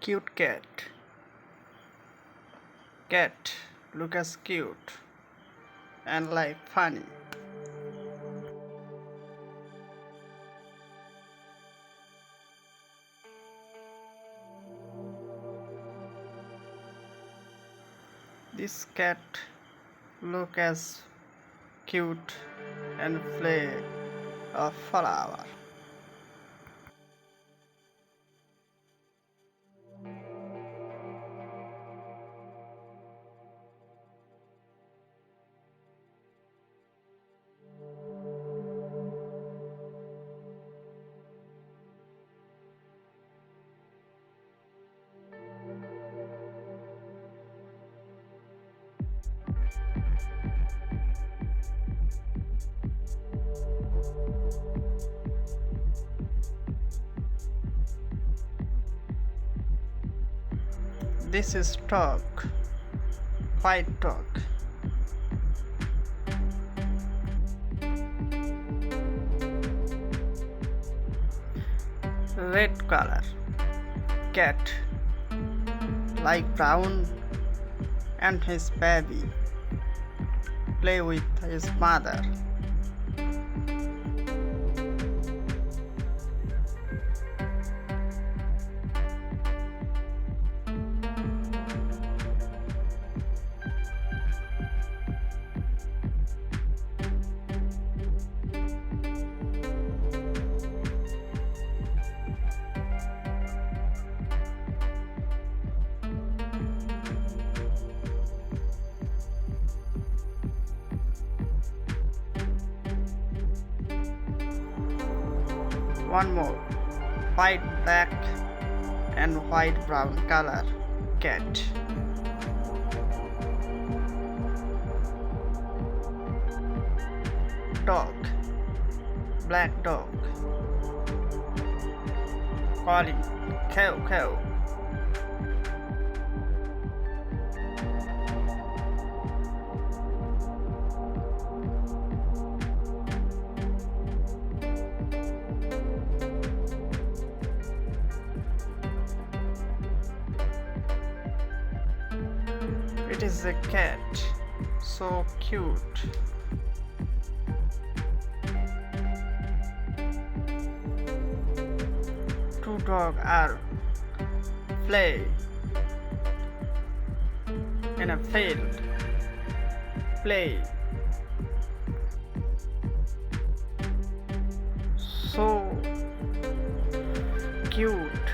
Cute cat. Cat look as cute and like funny. This cat look as cute and play a flower. This is dog, white dog. Red color, cat, like brown, and his baby play with his mother. One more, white black and white brown color cat. Dog, black dog, calling cow cow. It is a cat, so cute. Two dogs are play in a field. Play so cute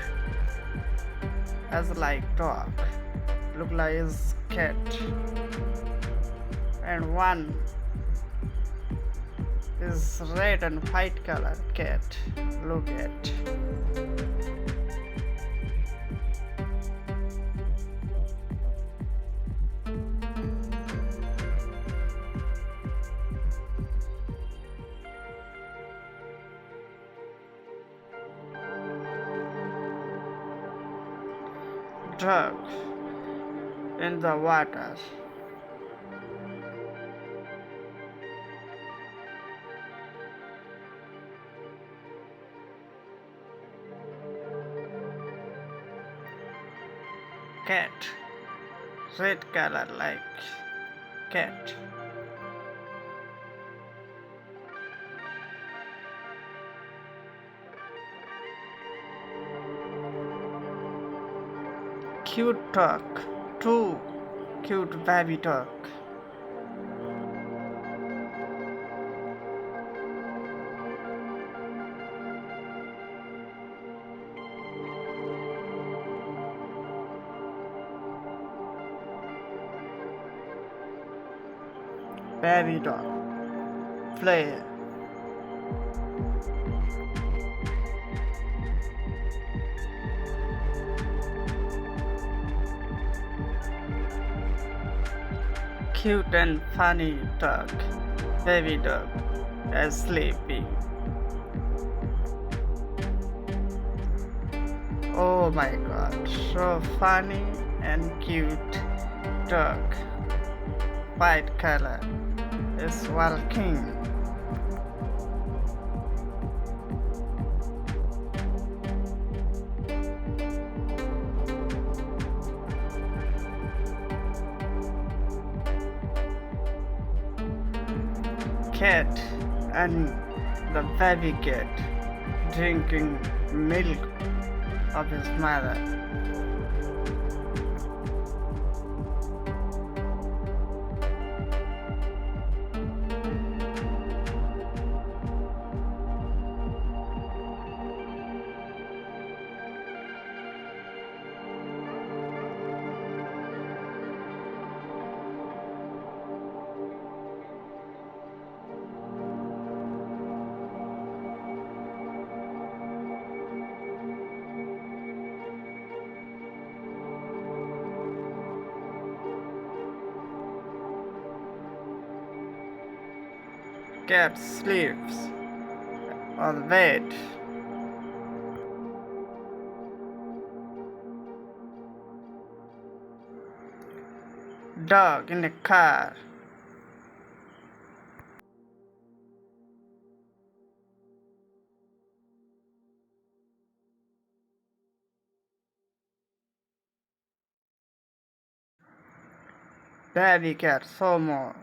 as like dog. Look like his cat, and one is red and white color cat. Look at dog in the water. Cat, red color like cat. Cute dog, two cute baby dog. Baby dog, play. Cute and funny dog, baby dog, is sleeping. Oh my god, so funny and cute dog. White color is walking. cat and the baby cat drinking milk of his mother. Cat sleeps on the bed. Dog in the car. Baby cat, so more.